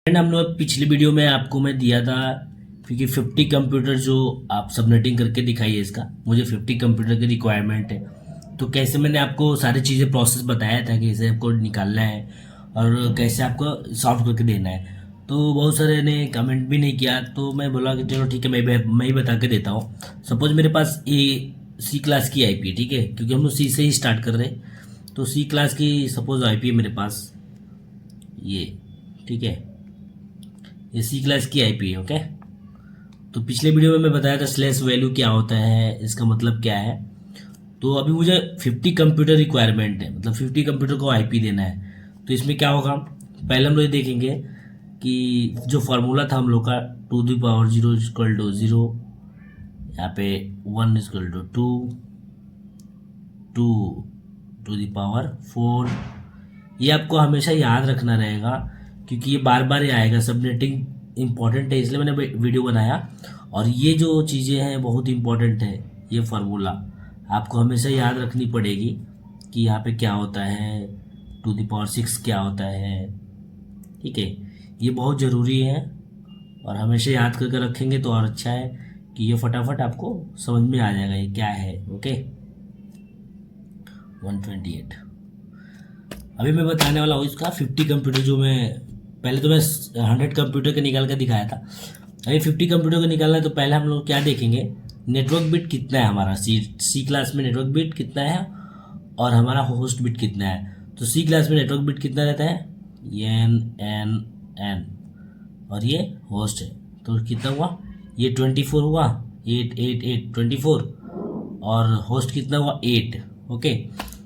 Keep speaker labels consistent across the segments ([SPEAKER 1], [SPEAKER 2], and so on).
[SPEAKER 1] And हम लोग पिछली वीडियो में आपको मैं दिया था क्योंकि 50 कंप्यूटर जो आप सबनेटिंग करके दिखाइए इसका मुझे 50 कंप्यूटर की रिक्वायरमेंट है। तो कैसे मैंने आपको सारी चीज़ें प्रोसेस बताया था कि कैसे आपको निकालना है और कैसे आपको सॉल्व करके देना है। तो बहुत सारे ने कमेंट भी नहीं किया तो मैं बोला कि चलो ठीक है मैं ही बता के देता हूँ। सपोज मेरे पास सी क्लास की आईपी है, ठीक है, क्योंकि हम लोग सी से ही स्टार्ट कर रहे हैं। तो सी क्लास की सपोज आईपी है मेरे पास ये, ठीक है, ये सी क्लास की आईपी है। ओके, तो पिछले वीडियो में मैं बताया था स्लैश वैल्यू क्या होता है, इसका मतलब क्या है। तो अभी मुझे 50 कंप्यूटर रिक्वायरमेंट है, मतलब 50 कंप्यूटर को आईपी देना है। तो इसमें क्या होगा, पहले हम लोग ये देखेंगे कि जो फार्मूला था हम लोग का 2 ^ 0 = 0, यहाँ पे 1 = 2, 2 ^ 4, ये आपको हमेशा याद रखना रहेगा क्योंकि ये बार बार ये आएगा। सबनेटिंग इम्पॉर्टेंट है इसलिए मैंने वीडियो बनाया, और ये जो चीज़ें हैं बहुत इम्पॉर्टेंट है। ये फार्मूला आपको हमेशा याद रखनी पड़ेगी कि यहाँ पे क्या होता है, 2 ^ 6 क्या होता है, ठीक है, ये बहुत ज़रूरी है और हमेशा याद करके रखेंगे तो और अच्छा है कि ये फटाफट आपको समझ में आ जाएगा ये क्या है। ओके, 128 अभी मैं बताने वाला हूँ इसका 50 कंप्यूटर। जो मैं पहले तो मैं 100 कंप्यूटर का निकाल कर दिखाया था, अभी 50 कंप्यूटर का निकालना है। तो पहले हम लोग क्या देखेंगे, नेटवर्क बिट कितना है हमारा, सी क्लास में नेटवर्क बिट कितना है और हमारा होस्ट बिट कितना है। तो सी क्लास में नेटवर्क बिट कितना रहता है, n, और ये होस्ट है तो कितना हुआ, ये 24 हुआ, 8 8 8 24, और होस्ट कितना हुआ 8। ओके,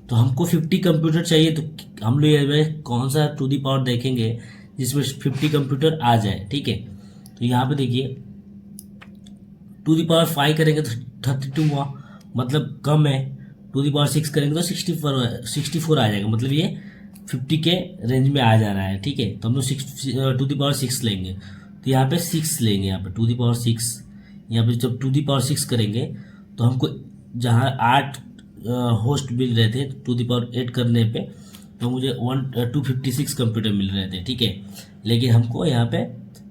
[SPEAKER 1] तो हमको 50 कंप्यूटर चाहिए। तो हम लोग ये कौन सा टू दी पावर देखेंगे जिसमें 50 कंप्यूटर आ जाए, ठीक है। तो यहाँ पे देखिए 2 दी पावर 5 करेंगे तो 32 हुआ, मतलब कम है। 2 दी पावर 6 करेंगे तो 64 आ जाएगा, मतलब ये 50 के रेंज में आ जा रहा है, ठीक है। तो हम लोग 2 दी पावर 6 लेंगे, तो यहाँ पे 6 लेंगे, यहाँ पे 2 दी पावर 6। यहाँ पे जब 2 दी पावर 6 करेंगे तो हमको जहाँ 8 होस्ट मिल रहे थे 2 दी पावर 8 करने पे, तो मुझे 256 कंप्यूटर मिल रहे थे, ठीक है। लेकिन हमको यहाँ पे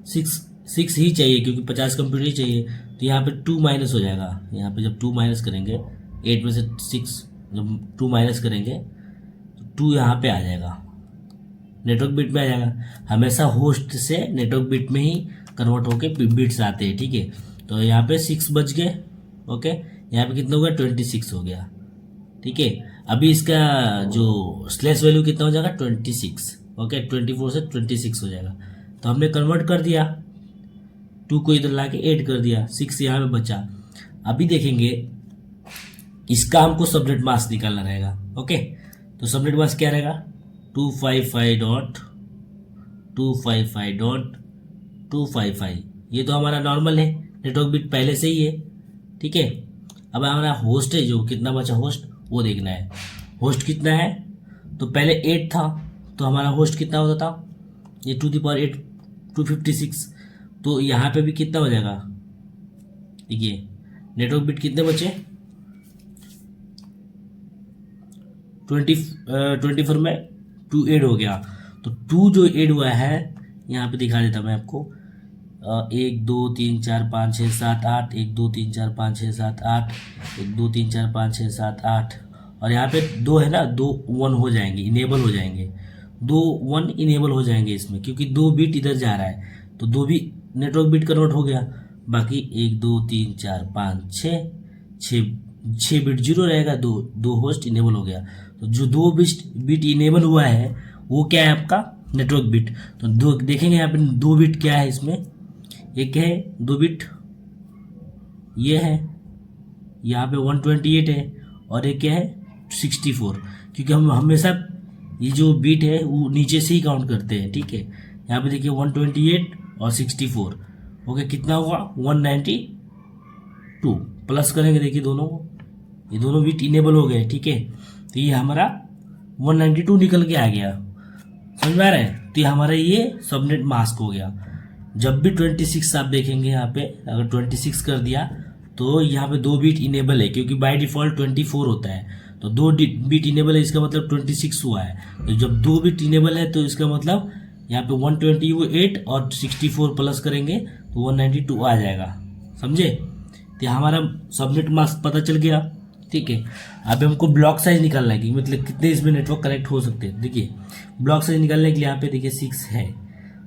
[SPEAKER 1] 6 ही चाहिए क्योंकि 50 कंप्यूटर ही चाहिए। तो यहाँ पे 2 माइनस हो जाएगा, यहाँ पे जब 2 माइनस करेंगे 8 में से 6 जब 2 माइनस करेंगे तो 2 यहाँ पे आ जाएगा, नेटवर्क बिट में आ जाएगा। हमेशा होस्ट से नेटवर्क बिट में ही कन्वर्ट होके बिट्स आते हैं, ठीक है। तो यहाँ पे 6 बच गए। ओके, यहाँ पे कितना हो गया, 26 हो गया, ठीक है। अभी इसका जो स्लैश वैल्यू कितना हो जाएगा, 26। ओके, 24 से 26 हो जाएगा। तो हमने कन्वर्ट कर दिया, 2 को इधर ला के 8 कर दिया, 6 यहाँ पे बचा। अभी देखेंगे इसका हमको सबनेट मास्क निकालना रहेगा। ओके, तो सबनेट मास्क क्या रहेगा, 255.255.255। ये तो हमारा नॉर्मल है, नेटवर्क बिट पहले से ही है, ठीक है। अब हमारा होस्ट है, जो कितना बचा होस्ट वो देखना है। होस्ट कितना है, तो पहले 8 था तो हमारा होस्ट कितना होता था, ये 2 दी पावर 8 256। तो यहाँ पे भी कितना हो जाएगा, देखिए नेटवर्क बिट कितने बचे, 24 में 2 ऐड हो गया। तो 2 जो ऐड हुआ है यहाँ पे दिखा देता मैं आपको, 1 2 3 4 5 6 7 8, 1 2 3 4 5 6 7 8, 1 2 3 4 5 6 7 8, और यहाँ पे 2 है ना, 2 1 हो जाएंगे, इनेबल हो जाएंगे, 2 1 इनेबल हो जाएंगे इसमें क्योंकि 2 बिट इधर जा रहा है। तो 2 भी नेटवर्क बिट कन्वर्ट हो गया। बाकी 1 2 3 4 5 6 बिट 0 रहेगा, 2 होस्ट इनेबल हो गया। तो जो 2 बिट इनेबल हुआ है वो क्या है, आपका नेटवर्क बिट। तो दो देखेंगे यहाँ पे 2 बिट क्या है इसमें, एक है 2 बिट ये है, यहाँ पे 128 है, और एक क्या है 64, क्योंकि हम हमेशा ये जो बिट है वो नीचे से ही काउंट करते हैं, ठीक है। यहाँ पे देखिए 128 और 64, ओके, कितना हुआ 192। प्लस करेंगे, देखिए दोनों को, ये दोनों बिट इनेबल हो गए, ठीक है। तो ये हमारा 192 निकल के आ गया, समझ में आ रहा है। तो ये हमारा ये सबनेट मास्क हो गया। जब भी 26 आप देखेंगे यहाँ पे, अगर 26 कर दिया तो यहाँ पे 2 बिट इनेबल है क्योंकि बाय डिफॉल्ट 24 होता है। तो 2 बिट इनेबल है, इसका मतलब 26 हुआ है। तो जब 2 बिट इनेबल है तो इसका मतलब यहाँ पे 128 और 64 प्लस करेंगे तो 192 आ जाएगा, समझे। तो हमारा सबनेट मास्क पता चल गया, ठीक है। अब हमको ब्लॉक साइज निकालना है कि मतलब कितने इसमें नेटवर्क कनेक्ट हो सकते हैं। देखिए ब्लॉक साइज निकालने के लिए यहाँ पे देखिए 6 है,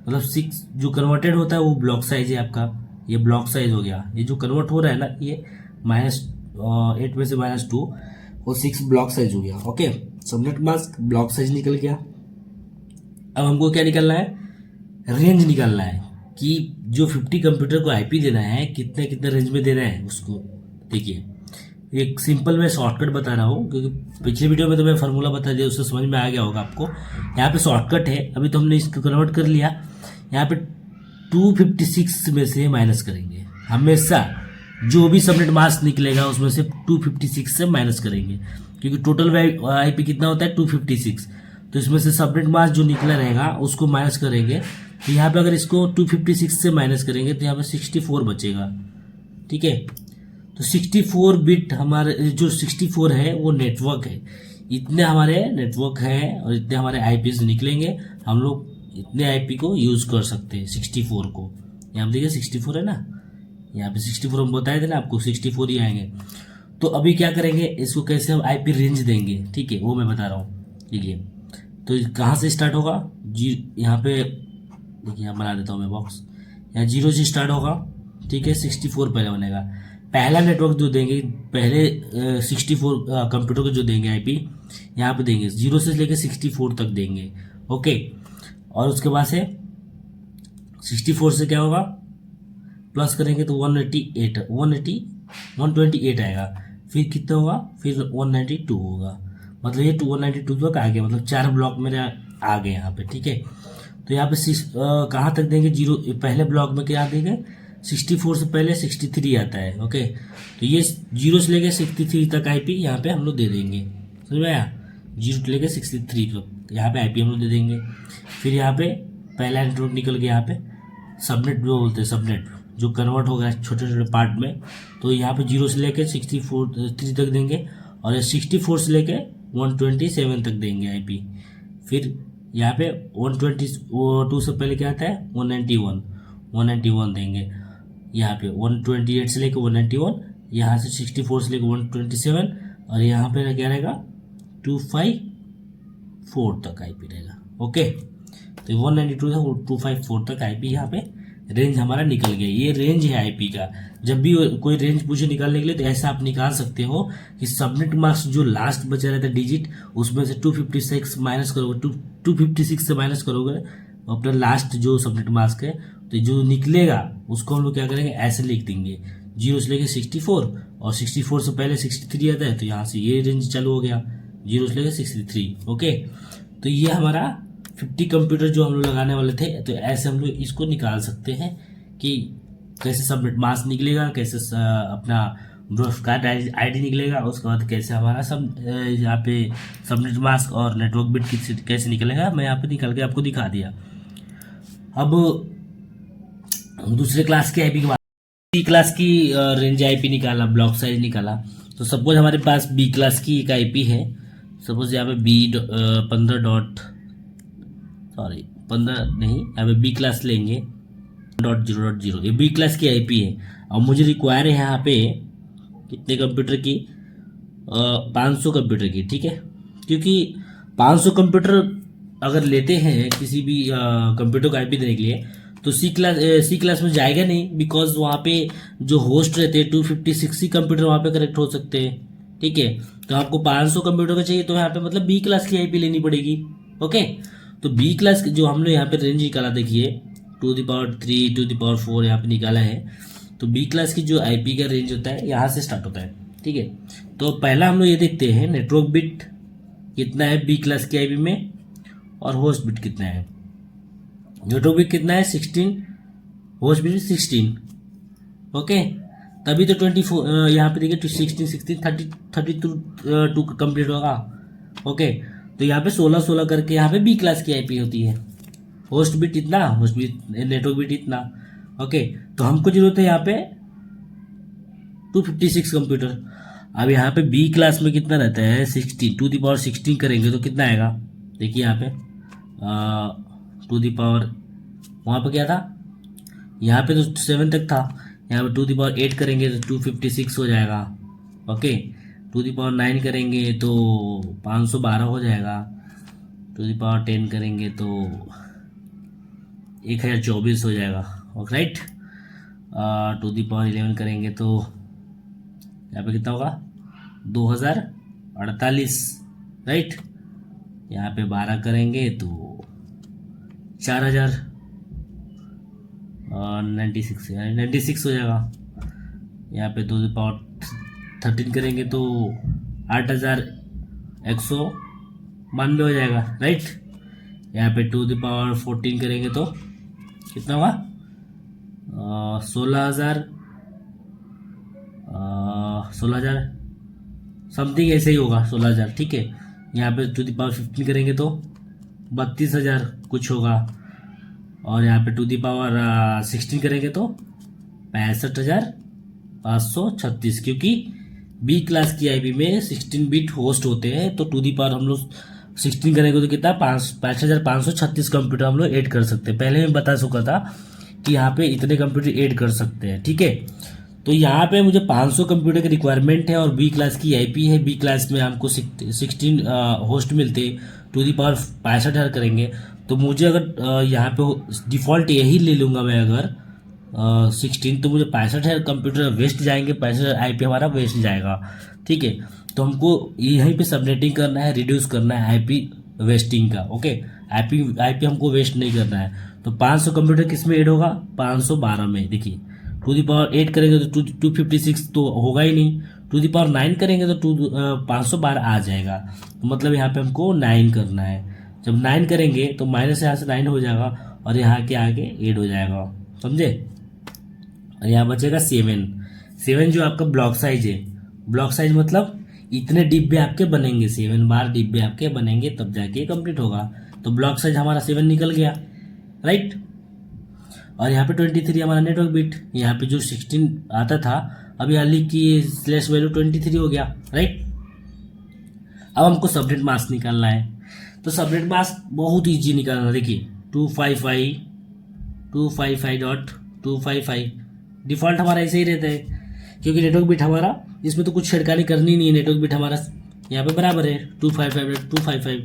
[SPEAKER 1] मतलब 6 जो कन्वर्टेड होता है वो ब्लॉक साइज है आपका, ये ब्लॉक साइज हो गया। ये जो कन्वर्ट हो रहा है ना ये -8 में से -2 और 6 ब्लॉक साइज हो गया, okay. Subnet mask block size निकल गया। अब हमको क्या निकालना है, रेंज निकालना है कि जो 50 कंप्यूटर को आईपी देना है कितने कितने रेंज में देना है उसको। देखिए एक सिंपल मैं शॉर्टकट बता रहा हूँ, क्योंकि पिछले वीडियो में तो मैं फार्मूला बता दिया, उससे समझ में आ गया होगा आपको। यहाँ पे शॉर्टकट है, अभी तो हमने इसको कन्वर्ट कर लिया। यहाँ पे 256 में से माइनस करेंगे, हमेशा जो भी सबनेट मास्क निकलेगा उसमें से 256 से माइनस करेंगे, क्योंकि टोटल आईपी कितना होता है 256। तो इसमें से सबनेट मास्क जो निकला रहेगा उसको माइनस करेंगे। तो यहाँ पे अगर इसको 256 से माइनस करेंगे तो यहाँ पे 64 बचेगा, ठीक है। तो 64 बिट हमारे जो 64 है वो नेटवर्क है, इतने हमारे नेटवर्क है और इतने हमारे आईपी निकलेंगे। हम लोग इतने आईपी को यूज़ कर सकते हैं 64 को। यहाँ पे देखिए 64 है ना, यहाँ पे 64 हम बताए थे ना आपको, 64 ही आएंगे। तो अभी क्या करेंगे, इसको कैसे हम आईपी रेंज देंगे, ठीक है, वो मैं बता रहा हूँ। देखिए तो कहाँ से स्टार्ट होगा, यहाँ पे देखिए यहाँ बना देता हूँ मैं बॉक्स, यहाँ 0 से स्टार्ट होगा, ठीक है। 64 पहले बनेगा, पहला नेटवर्क जो देंगे पहले 64 कंप्यूटर को जो देंगे आईपी यहाँ पे देंगे 0 से लेकर 64 तक देंगे, ओके। और उसके बाद से 64 से क्या होगा, प्लस करेंगे तो 128 आएगा, फिर कितना होगा, फिर 192 होगा, मतलब ये 192 तक आ गया, मतलब 4 ब्लॉक मेरे आ गए यहाँ पे, ठीक है। तो यहाँ पे कहाँ तक देंगे, 0 पहले ब्लॉक में क्या देंगे, 64 से पहले 63 आता है, ओके। तो ये 0 से लेके 63 तक आईपी यहाँ पे हम लोग दे देंगे, समझ में आया। 0 से लेके 63 तक यहाँ पे आईपी हम लोग दे देंगे। फिर यहाँ पे पहला नेटवर्क निकल गया, यहाँ पे सबनेट जो बोलते हैं, सबनेट जो कन्वर्ट होगा छोटे छोटे पार्ट में। तो यहाँ पे 0 से लेके 64 तक देंगे और 64 से लेके 127 तक देंगे आईपी। फिर यहाँ पे 122 से पहले क्या आता है, 191 देंगे। यहाँ पे 128 से लेकर 191, यहाँ से 64 से लेकर 127 और यहाँ पे क्या रहेगा 254 तक आईपी रहेगा, ओके। तो 192 से 254 तक आईपी यहाँ पे रेंज हमारा निकल गया। ये रेंज है आईपी का। जब भी कोई रेंज पूछे निकालने के लिए तो ऐसा आप निकाल सकते हो कि सबनेट मास्क जो लास्ट बचा रहता है डिजिट, उसमें से 256 माइनस करोगे, 256 से माइनस करोगे अपना लास्ट जो सबनेट मास्क है, तो जो निकलेगा उसको हम लोग क्या करेंगे, ऐसे लिख देंगे 0 से लेकर 64 और 64 से पहले 63 आता है, तो यहाँ से ये रेंज चालू हो गया 0 से लेकर 63, ओके। तो ये हमारा 50 कंप्यूटर जो हम लोग लगाने वाले थे, तो ऐसे हम लोग इसको निकाल सकते हैं कि कैसे सबनेट मास्क निकलेगा, कैसे अपना ब्रॉडकास्ट आईडी निकलेगा, उसके बाद कैसे हमारा सब यहाँ पे सबनेट मास्क और नेटवर्क बिट कैसे निकलेगा, मैं यहाँ पे निकाल के आपको दिखा दिया। अब दूसरे क्लास के आईपी की बात, बी क्लास की रेंज आईपी निकाला, ब्लॉक साइज निकाला। तो सपोज हमारे पास बी क्लास की एक आईपी है, सपोज यहाँ पे 15 नहीं, यहाँ पे बी क्लास लेंगे .0.0, ये बी क्लास की आईपी है। और मुझे रिक्वायर है यहाँ पे कितने कंप्यूटर की, 500 कंप्यूटर की, ठीक है। क्योंकि 500 कंप्यूटर अगर लेते हैं किसी भी कंप्यूटर को आईपी देने के लिए, तो सी क्लास में जाएगा नहीं, बिकॉज वहाँ पे जो होस्ट रहते हैं 256 ही कंप्यूटर वहाँ पे कनेक्ट हो सकते हैं, ठीक है। तो आपको 500 कंप्यूटर का चाहिए, तो यहाँ पे मतलब बी क्लास की आईपी लेनी पड़ेगी, ओके। तो बी क्लास जो हम लोग यहाँ पे रेंज निकाला, देखिए 2⁻3 2⁻4 यहाँ पे निकाला है। तो बी क्लास की जो आईपी का रेंज होता है यहाँ से स्टार्ट होता है, ठीक है। तो पहला हम लोग ये देखते हैं नेटवर्क बिट कितना है बी क्लास की आईपी में और होस्ट बिट कितना है। नेटवर्क बिट कितना है 16, होस्ट बिट 16, ओके। तभी तो 24 यहाँ पे देखिए 16 32 कंप्लीट होगा, ओके। तो यहाँ पे 16 करके यहाँ पे बी क्लास की आईपी होती है। होस्ट बिट इतना, होस्ट बिट नेटवर्क बिट इतना, ओके। तो हमको जरूरत है यहाँ पे 256 कंप्यूटर। अब यहाँ पे बी क्लास में कितना रहता है 16, 2 की पावर 16 करेंगे तो कितना आएगा, देखिए यहाँ पे टू दी पावर, वहाँ पे क्या था, यहाँ पे तो 7 तक था, यहाँ पे टू दी पावर 8 करेंगे तो 256 हो जाएगा। ओके, टू दी पावर 9 करेंगे तो 512 हो जाएगा। टू दी पावर 10 करेंगे तो 1024 हो जाएगा। Okay right. To the power 11 करेंगे तो यहाँ पे कितना होगा, 2048 राइट। यहाँ पे 12 करेंगे तो 4096 हो जाएगा। यहाँ पे टू दी पावर 13 करेंगे तो 8192 हो जाएगा राइट। यहाँ पे टू दी पावर 14 करेंगे तो कितना होगा, 16,000 समथिंग ऐसे ही होगा, 16,000 ठीक है। यहाँ पे टू दी पावर 15 करेंगे तो 32,000 कुछ होगा। और यहाँ पे टू दी पावर 16 करेंगे तो 65,536, क्योंकि बी क्लास की आईपी में 16 बिट होस्ट होते हैं, तो टू दी पावर हम लोग 16 करेंगे तो कितना 65,536 कंप्यूटर हम लोग ऐड कर सकते हैं। पहले मैं बता चुका था कि यहाँ पे इतने कंप्यूटर ऐड कर सकते हैं, ठीक है। तो यहाँ पे मुझे 500 कंप्यूटर की रिक्वायरमेंट है और बी क्लास की आईपी है। बी क्लास में हमको 16 होस्ट मिलते, टू दी पावर 65,000 करेंगे तो मुझे अगर यहाँ पे डिफ़ॉल्ट यही ले लूँगा मैं अगर 16, तो मुझे 65,000 कंप्यूटर वेस्ट जाएंगे, 65,000 आईपी हमारा वेस्ट जाएगा, ठीक है। तो हमको यहीं पे सबनेटिंग करना है, रिड्यूस करना है आईपी वेस्टिंग का। ओके, आईपी हमको वेस्ट नहीं करना है। तो 500 कंप्यूटर किस में ऐड होगा, 512 में। देखिए टू दी पावर 8 करेंगे तो 256 तो होगा ही नहीं। टू दी पावर 9 करेंगे तो 512 आ जाएगा। तो मतलब यहाँ पे हमको 9 करना है। जब 9 करेंगे तो माइनस यहाँ से 9 हो जाएगा और यहाँ के आगे 8 हो जाएगा, समझे। और यहाँ बचेगा 7 जो आपका ब्लॉक साइज है। ब्लॉक साइज मतलब इतने डिब्बे आपके बनेंगे, 7 बार डिब्बे आपके बनेंगे तब जाके कंप्लीट होगा। तो ब्लॉक साइज हमारा 7 निकल गया राइट। और यहाँ पे 23 हमारा नेटवर्क बिट, यहाँ पे जो 16 आता था अब यहाँ लिख की स्लैश वैल्यू 23 हो गया राइट। अब हमको सबनेट मास्क निकालना है। तो सबनेट मास्क बहुत ईजी निकालना, देखिए 255.255 डिफ़ॉल्ट हमारा ऐसे ही रहता है, क्योंकि नेटवर्क बिट हमारा इसमें तो कुछ छेड़खानी करनी नहीं है। नेटवर्क बिट हमारा यहाँ पे बराबर है 255.255।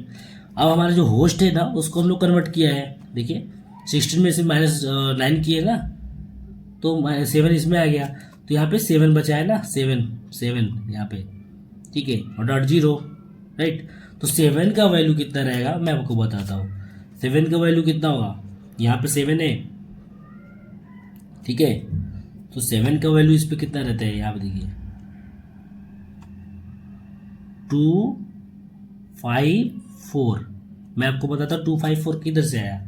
[SPEAKER 1] अब हमारा जो होस्ट है ना उसको हम लोग कन्वर्ट किया है। देखिए 16 में से -9 किए ना तो 7 इसमें आ गया, तो यहाँ पे 7 बचा है ना, 7 यहाँ पे, ठीक है। और .0 राइट। तो 7 का वैल्यू कितना रहेगा मैं आपको बताता हूँ। 7 का वैल्यू कितना होगा, यहाँ पे 7 है, ठीक है। तो 7 का वैल्यू इस पे कितना रहता है, यहाँ पे देखिए 254। मैं आपको बताता हूँ 254 किधर से आया।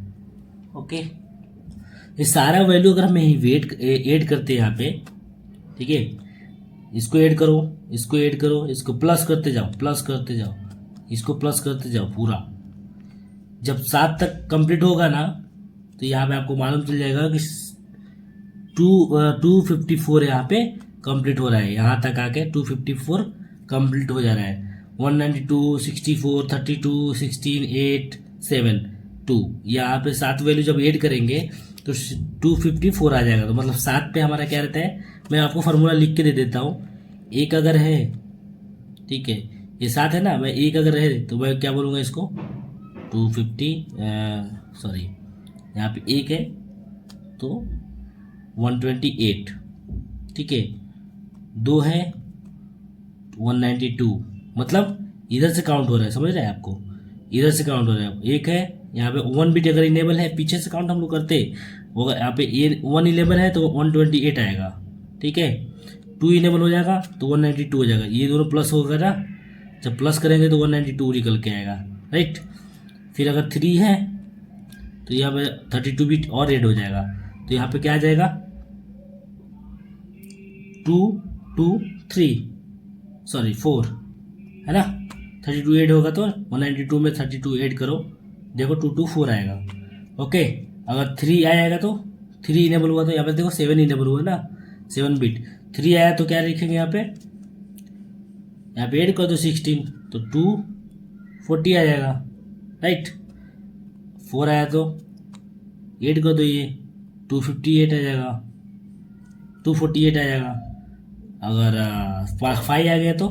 [SPEAKER 1] ओके, ये सारा वैल्यू अगर हम ऐड करते हैं यहाँ पे, ठीक है। इसको ऐड करो, इसको ऐड करो, इसको प्लस करते जाओ, इसको प्लस करते जाओ पूरा। जब 7 तक कंप्लीट होगा ना तो यहाँ पे आपको मालूम चल जाएगा कि 254 यहाँ पे कंप्लीट हो रहा है। यहाँ तक आके 254 कंप्लीट हो जा रहा है। 192, 64, 32, 16, 8, 7, 2, यहाँ पे 7 वैल्यू जब ऐड करेंगे तो 254 आ जाएगा। तो मतलब 7 पे हमारा क्या रहता है, मैं आपको फार्मूला लिख के दे देता हूँ। एक अगर है, ठीक है, ये 7 है ना, मैं एक अगर है तो मैं क्या बोलूँगा इसको 250, सॉरी यहाँ पे एक है तो 128, ठीक है। 2 है 192, मतलब इधर से काउंट हो रहा है, समझ रहे हैं आपको, इधर से काउंट हो रहा है। एक है यहाँ पे 1 बिट अगर इनेबल है, पीछे से काउंट हम लोग करते वो, यहाँ पे 111 है तो 128 आएगा, ठीक है। 2 इनेबल हो जाएगा तो 192 हो जाएगा। ये दोनों प्लस होगा ना, जब प्लस करेंगे तो 192 निकल के आएगा राइट। फिर अगर 3 है तो यहाँ पे 32 बिट और ऐड हो जाएगा, तो यहाँ पे क्या आ जाएगा 4 है ना। 32 ऐड होगा तो 192 में 32 ऐड करो, देखो 224 आएगा। ओके, अगर 3 आएगा तो 3 इनेबल हुआ तो यहाँ पे देखो 7 इनेबल हुआ ना, 7 बिट। 3 आया तो क्या लिखेंगे यहाँ पे ऐड कर दो 16 तो 240 आ जाएगा राइट। 4 आया तो 8 कर दो, ये 258 आ जाएगा, 248 आ जाएगा। अगर 5 आ गया तो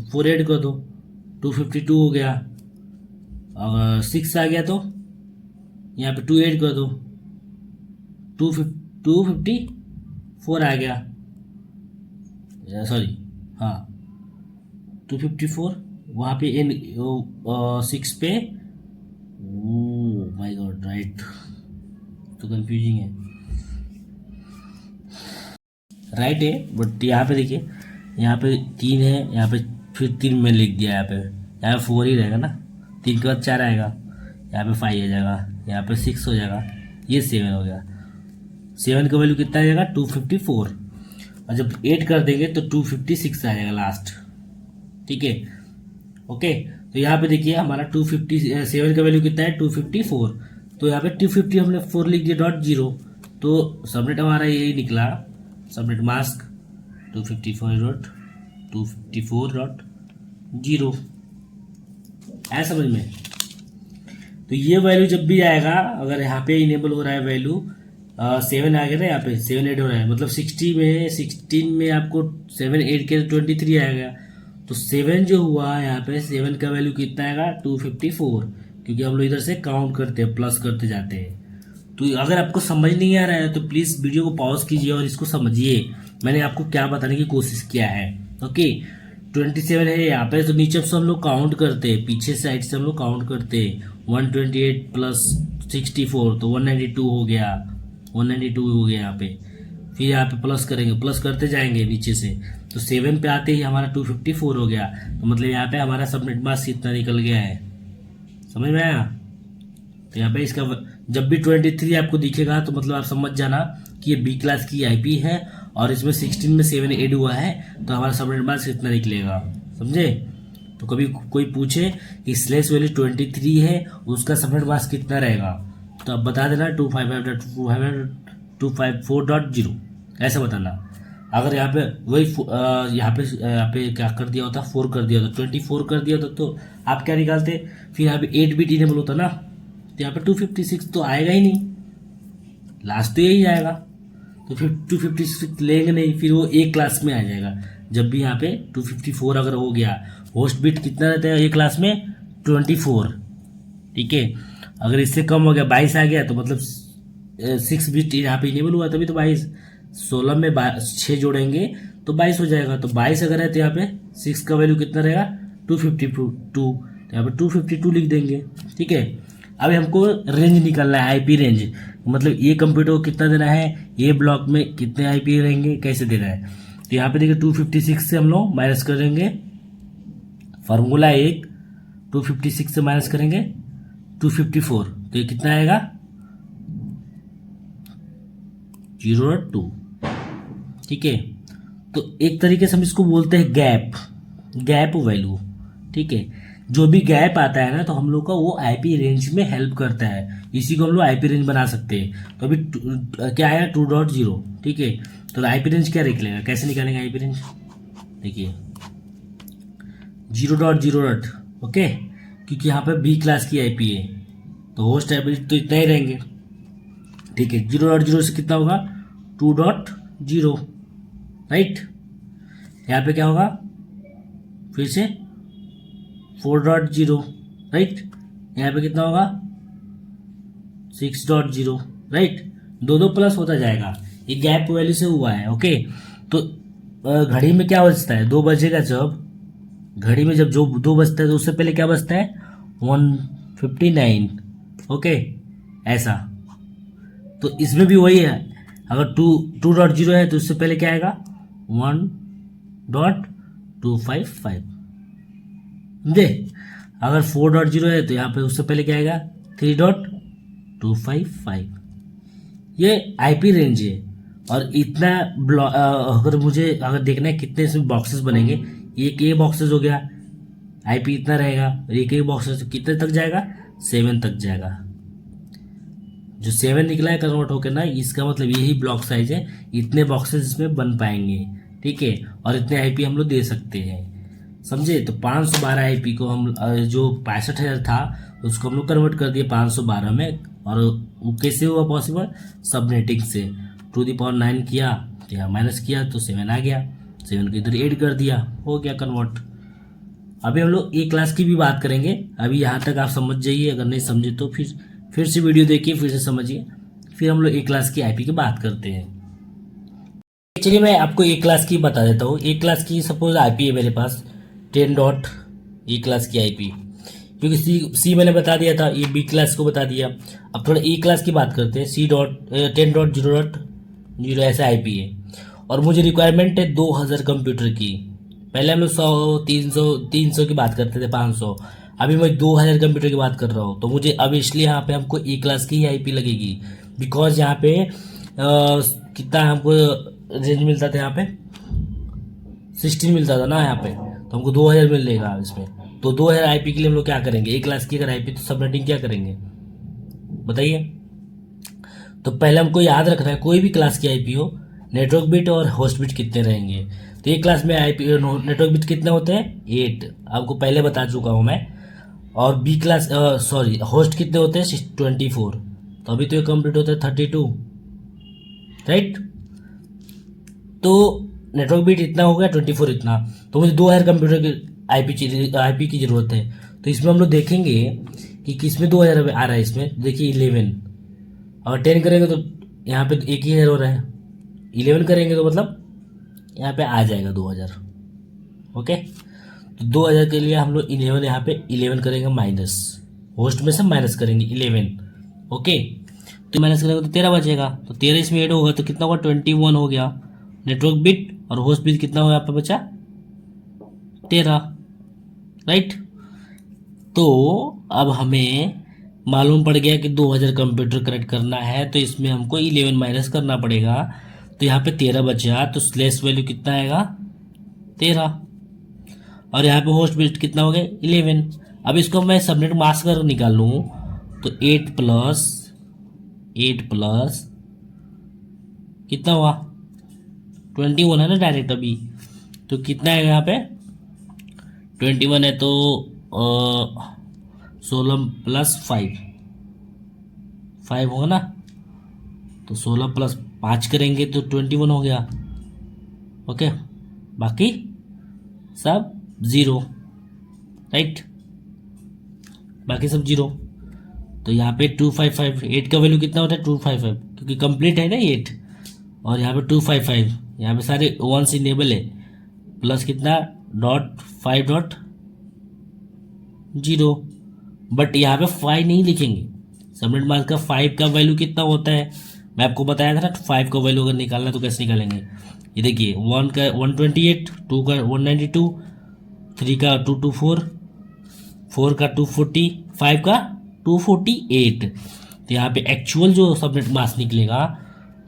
[SPEAKER 1] 4 ऐड कर दो, 252 हो गया। अगर 6 आ गया तो यहाँ पे 2 ऐड कर दो, 254 आ गया, सॉरी हाँ 254। वहाँ पे इन 6 पे, ओ माय गॉड राइट, तो कंफ्यूजिंग है, राइट है, बट यहाँ पे देखिए, यहाँ पे 3 है, यहाँ पे फिर 3 में लिख दिया, यहाँ पे 4 ही रहेगा ना, 3 के बाद 4 आएगा, यहाँ पे 5 आ जाएगा, यहाँ पे 6 हो जाएगा, ये 7 हो गया। 7 का वैल्यू कितना आ जाएगा 254, और जब 8 कर देंगे तो 256 आ जाएगा लास्ट, ठीक है ओके। तो यहाँ पे देखिए हमारा 257 का वैल्यू कितना है 254, तो यहाँ पे 250 हमने 4 लिख दिया डॉट 0, तो सबनेट हमारा यही निकला, सबनेट मास्क 254.0 है समझ में। तो ये वैल्यू जब भी आएगा, अगर यहाँ पे इनेबल हो रहा है वैल्यू 7 आ गया ना, यहाँ पे 7 ऐड हो रहा है, मतलब 16 में आपको 7 ऐड के 23 आएगा, तो 7 जो हुआ यहाँ पे 7 का वैल्यू कितना आएगा 254, क्योंकि हम लोग इधर से काउंट करते हैं, प्लस करते जाते हैं। तो अगर आपको समझ नहीं आ रहा है तो प्लीज़ वीडियो को पॉज कीजिए और इसको समझिए, मैंने आपको क्या बताने की कोशिश किया है। ओके 27 है यहाँ पे, तो नीचे से हम लोग काउंट करते हैं, पीछे साइड से हम लोग काउंट करते हैं, 128 प्लस 64 तो 192 हो गया, 192 हो गया यहाँ पे, फिर यहाँ पे प्लस करेंगे, प्लस करते जाएंगे नीचे से, तो 7 पे आते ही हमारा 254 हो गया, तो मतलब यहाँ पे हमारा सबनेट मास्क इतना निकल गया है, समझ में आया। तो यहाँ पे इसका जब भी 23 आपको दिखेगा तो मतलब आप समझ जाना कि ये बी क्लास की आईपी है, और इसमें 16 में 7 ऐड हुआ है, तो हमारा सबनेट मास्क इतना निकलेगा, समझे। तो कभी कोई पूछे कि स्लैश वैल्यू 23 है, उसका सबनेट मास्क कितना रहेगा, तो आप बता देना 254.0 ऐसा बताना। अगर यहाँ पे वही यहाँ पे क्या कर दिया होता, 4 कर दिया होता, 24 कर दिया होता, तो आप क्या निकालते, फिर यहाँ पे 8 बिट इनेबल होता ना, तो यहाँ पे 256 तो आएगा ही नहीं, लास्ट तो यही आएगा, तो फिर 256 लेंगे नहीं, फिर वो एक क्लास में आ जाएगा। जब भी यहाँ पे 254 अगर हो गया, होस्ट बिट कितना रहता है एक क्लास में 24, ठीक है। अगर इससे कम हो गया 22 आ गया, तो मतलब 6 बिट यहाँ पे इनेबल हुआ, तभी तो 22, 16 में 6 जोड़ेंगे तो 22 हो जाएगा, तो 22 अगर है तो यहाँ पे 6 का वैल्यू कितना रहेगा 252, तो यहाँ पे 252 लिख देंगे, ठीक है। अब हमको रेंज निकालना है, आईपी रेंज, मतलब ये कंप्यूटर को कितना देना है, ये ब्लॉक में कितने आईपी रहेंगे, कैसे देना है। तो यहाँ पे देखिए 256 से हम लोग माइनस करेंगे, फार्मूला 1, 256 से माइनस करेंगे 254, तो ये कितना आएगा 0.2, ठीक है। तो एक तरीके से हम इसको बोलते हैं गैप वैल्यू, ठीक है। जो भी गैप आता है ना, तो हम लोग का वो आईपी रेंज में हेल्प करता है, इसी को हम लोग आईपी रेंज बना सकते हैं। तो अभी क्या आया 2.0, ठीक है। तो आईपी रेंज क्या निकलेगा, कैसे निकालेंगे आईपी रेंज, देखिए 0.0, ओके, क्योंकि यहाँ पे बी क्लास की आईपी है, तो होस्ट आईपी तो इतना ही रहेंगे, ठीक है। 0.0 से कितना होगा 2.0, राइट। यहाँ पे क्या होगा फिर से 4.0, राइट। यहाँ पे कितना होगा 6.0, राइट। दो प्लस होता जाएगा, ये गैप वैल्यू से हुआ है, ओके। तो घड़ी में क्या बजता है, 2 बजेगा, जब घड़ी में जब जो 2 बजता है तो उससे पहले क्या बजता है 159, ओके ऐसा। तो इसमें भी वही है, अगर 2.0 है तो उससे पहले क्या आएगा 1.255, दे। अगर 4.0 है तो यहाँ पे उससे पहले क्या आएगा 3.255। ये आईपी रेंज है, और इतना अगर देखना है कितने इसमें बॉक्सेस बनेंगे, एक ये बॉक्सेस हो गया, आईपी इतना रहेगा, और एक बॉक्सेस कितने तक जाएगा 7 तक जाएगा। जो 7 निकला है कन्वर्ट होकर ना, इसका मतलब यही ब्लॉक साइज है, इतने बॉक्सेस इसमें बन पाएंगे, ठीक है। और इतने आईपी हम लोग दे सकते हैं, समझे। तो 512 आईपी को हम जो 65,000 था उसको हम लोग कन्वर्ट कर दिए 512 में, और वो कैसे हुआ पॉसिबल? सबनेटिंग से। 2 द पावर 9 किया तो यहाँ माइनस किया तो 7 आ गया, 7 को इधर ऐड कर दिया, हो गया कन्वर्ट। अभी हम लोग ए क्लास की भी बात करेंगे। अभी यहाँ तक आप समझ जाइए, अगर नहीं समझे तो फिर से वीडियो देखिए, फिर से समझिए, फिर हम लोग ए क्लास की आईपी की बात करते हैं। चलिए मैं आपको ए क्लास की बता देता हूँ। ए क्लास की सपोज आईपी है मेरे पास 10 डॉट ए क्लास की आईपी, क्योंकि सी मैंने बता दिया था, ये बी क्लास को बता दिया। अब थोड़ा ए क्लास की बात करते हैं। सी डॉट 10.0.0 ऐसे आईपी है, और मुझे रिक्वायरमेंट है 2000 कंप्यूटर की। पहले हम लोग 100, 300 की बात करते थे, 500। अभी मैं 2000 कंप्यूटर की बात कर रहा हूँ। तो मुझे अब इसलिए यहाँ पे हमको ए क्लास की ही आईपी लगेगी, बिकॉज यहाँ पे कितना हमको रेंज मिलता था, यहाँ पे 16 मिलता था ना यहाँ पे, तो हमको 2000 मिलेगा इसमें। तो 2000 आईपी के लिए हम लोग क्या करेंगे? ए क्लास की अगर आईपी तो सबनेटिंग क्या करेंगे बताइए? तो पहले हमको याद रखना है, कोई भी क्लास की आईपी हो, नेटवर्क बिट और होस्ट बिट कितने रहेंगे। तो ए क्लास में आईपी नेटवर्क बिट कितने होते हैं? 8, आपको पहले बता चुका हूँ मैं। और बी क्लास सॉरी होस्ट कितने होते हैं? 24। तो अभी तो ये कंप्लीट होता है 32, राइट। तो नेटवर्क बिट इतना हो गया, 24 इतना। तो मुझे 2000 कंप्यूटर की आईपी की ज़रूरत है। तो इसमें हम लोग देखेंगे कि किस में 2000 आ रहा है। इसमें देखिए 11, और 10 करेंगे तो यहाँ पे एक ही एरर हो रहा है। 11 करेंगे तो मतलब यहाँ पे आ जाएगा 2000। ओके, तो 2000 के लिए हम लोग 11 यहाँ पे 11 करेंगे माइनस, होस्ट में से माइनस करेंगे 11। ओके, तो माइनस करेंगे तो 13 बचेगा। तो 13 इसमें ऐड होगा तो कितना होगा? 21 हो गया। नेटवर्क बिट और होस्ट बिट कितना हुआ यहाँ पे बचा? 13, राइट। तो अब हमें मालूम पड़ गया कि 2000 कंप्यूटर कनेक्ट करना है, तो इसमें हमको 11 माइनस करना पड़ेगा। तो यहाँ पे 13 बचा, तो स्लेश वैल्यू कितना आएगा? 13। और यहाँ पे होस्ट बिट कितना हो गया? 11। अब इसको मैं सबनेट मास्क कर निकाल लूँ तो 8 प्लस कितना हुआ? 21 है ना डायरेक्ट अभी। तो कितना है यहाँ पे? 21 है तो 16 प्लस 5 होगा ना। तो 16 प्लस 5 करेंगे तो 21 हो गया। ओके, बाकी सब 0, राइट, बाकी सब 0। तो यहाँ पे 255, 8 का वैल्यू कितना होता है? 255, क्योंकि कंप्लीट है ना 8। और यहाँ पे 255, यहाँ पे सारे 1 इनेबल है। प्लस कितना? डॉट 5.0। बट यहाँ पे 5 नहीं लिखेंगे। सबनेट मास्क का 5 का वैल्यू कितना होता है? मैं आपको बताया था ना, 5 का वैल्यू अगर निकालना है तो कैसे निकालेंगे? ये देखिए 1 का 128, 2 का 192, 3 का 224, 4 का 240, 5 का 248। तो यहाँ पे एक्चुअल जो सबनेट मास्क निकलेगा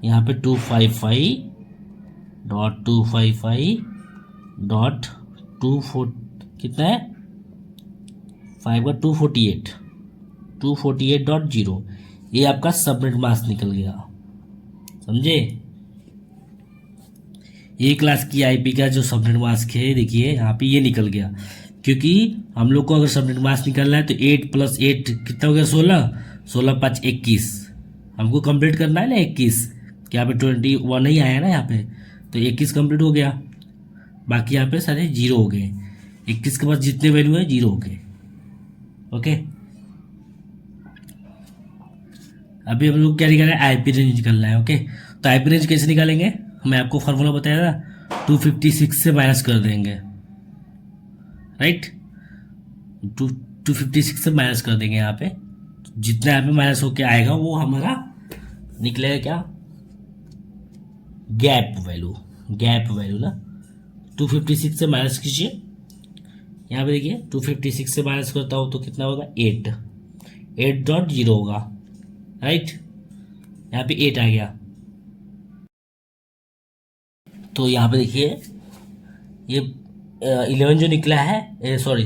[SPEAKER 1] यहाँ पे 255.255.24 कितना है? 5 का 248.0। ये आपका सबनेट मास्क निकल गया, समझे? ए क्लास की आईपी का जो सबनेट मास्क है देखिए यहाँ पे ये निकल गया, क्योंकि हम लोग को अगर सबनेट मास्क निकालना है तो 8 + 8 कितना हो गया? 16, 16 × 5 21। हमको कंप्लीट करना है ना 21, कि यहाँ पे 21 ही आया ना यहाँ पे, तो 21 कंप्लीट हो गया। बाकी यहाँ पे सारे 0 हो गए। 21 के पास जितने वैल्यू है 0 हो गए। ओके, अभी हम लोग क्या निकालना है? आईपी रेंज निकालना है। ओके, तो आईपी रेंज कैसे निकालेंगे? मैं आपको फार्मूला बताया था, 256 से माइनस कर देंगे, राइट। 256 से माइनस कर देंगे। यहाँ पे जितना यहाँ पे माइनस होके आएगा वो हमारा निकलेगा क्या? गैप वैल्यू ना। 256 से माइनस कीजिए। यहाँ पे देखिए 256 से माइनस करता हूँ तो कितना होगा? 8.0 होगा, राइट। यहाँ पे 8 आ गया। तो यहाँ पे देखिए ये 11 जो निकला है, सॉरी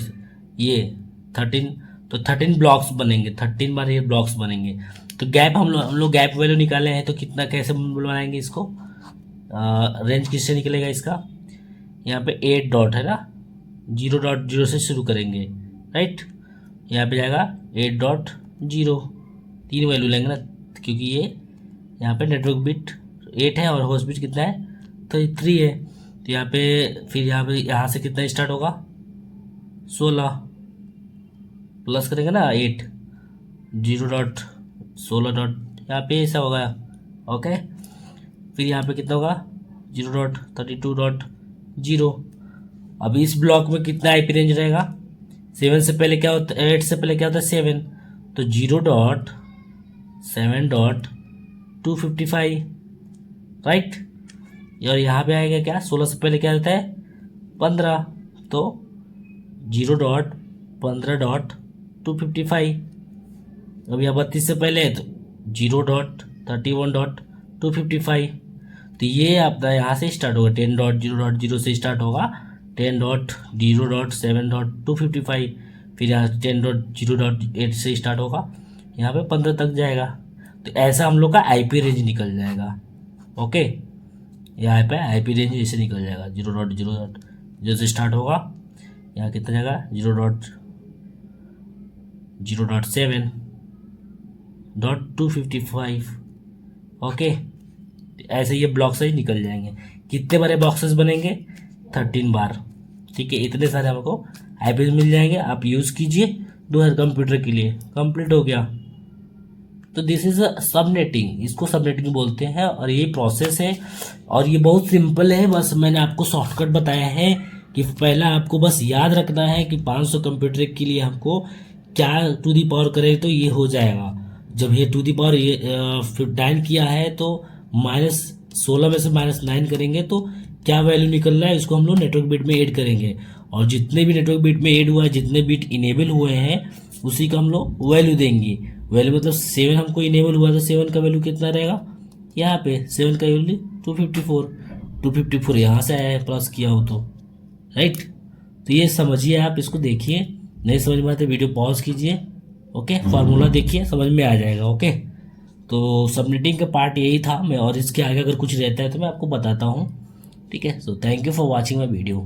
[SPEAKER 1] ये 13, तो 13 ब्लॉक्स बनेंगे, 13 बार ये ब्लॉक्स बनेंगे। तो गैप हम लोग गैप वैल्यू निकाले हैं, तो कितना कैसे बनाएंगे इसको? रेंज किससे निकलेगा इसका? यहाँ पे 8 डॉट है ना, 0.0 से शुरू करेंगे, राइट। यहाँ पे जाएगा 8.0, 3 वैल्यू लेंगे ना, क्योंकि ये यहाँ पे नेटवर्क बिट 8 है और होस्ट बिट कितना है तो 3 है। तो यहाँ पे फिर यहाँ से कितना स्टार्ट होगा 16 प्लस करेंगे ना 8 0.16 डॉट यहाँ पे ऐसा होगा। ओके, फिर यहाँ पे कितना होगा 0.32.0। अब इस ब्लॉक में कितना आईपी रेंज रहेगा 7 से पहले क्या होता है 8 से पहले क्या होता है 7, तो 0.7.255 राइट। और यहाँ पे आएगा क्या 16 से पहले क्या रहता है 15, तो 0.15.255। अब यहाँ 32 से पहले है तो 0.31.255। तो ये आपका यहाँ से स्टार्ट होगा 10.0.0 से स्टार्ट होगा 10.0.7.255, फिर यहाँ 10.0.8 से स्टार्ट होगा यहाँ पे 15 तक जाएगा। तो ऐसा हम लोग का आईपी रेंज निकल जाएगा। ओके, यहाँ पे आईपी रेंज ऐसे निकल जाएगा 0.0.0 से स्टार्ट होगा, यहाँ कितना जाएगा 0.0.7.255। ओके, ऐसे ये ब्लॉक साइज निकल जाएंगे। कितने बड़े बॉक्सेस बनेंगे 13 बार। ठीक है, इतने सारे हमको आईपी मिल जाएंगे, आप यूज़ कीजिए 2000 कंप्यूटर के लिए। कंप्लीट हो गया। तो दिस इज सबनेटिंग, इसको सबनेटिंग बोलते हैं और ये प्रोसेस है और ये बहुत सिंपल है। बस मैंने आपको शॉर्टकट बताया है कि पहला आपको बस याद रखना है कि 500 कंप्यूटर के लिए हमको क्या टू दी पावर करें तो ये हो जाएगा। जब ये टू दी पावर ये 9 किया है तो -16 में से -9 करेंगे तो क्या वैल्यू निकल रहा है इसको हम लोग नेटवर्क बिट में ऐड करेंगे, और जितने भी नेटवर्क बिट में ऐड हुआ है जितने बिट इनेबल हुए हैं उसी का हम लोग वैल्यू देंगे। वैल्यू मतलब 7 हमको इनेबल हुआ तो 7 का वैल्यू कितना रहेगा यहाँ पे 7 का वैल्यू 254 यहाँ से आया है प्लस किया हो तो राइट। तो ये समझिए, आप इसको देखिए, नहीं समझ में आए तो वीडियो पॉज कीजिए। ओके, फार्मूला देखिए समझ में आ जाएगा। ओके, तो सबनेटिंग का पार्ट यही था। मैं और इसके आगे अगर कुछ रहता है तो मैं आपको बताता हूँ। ठीक है, so thank you for watching my video.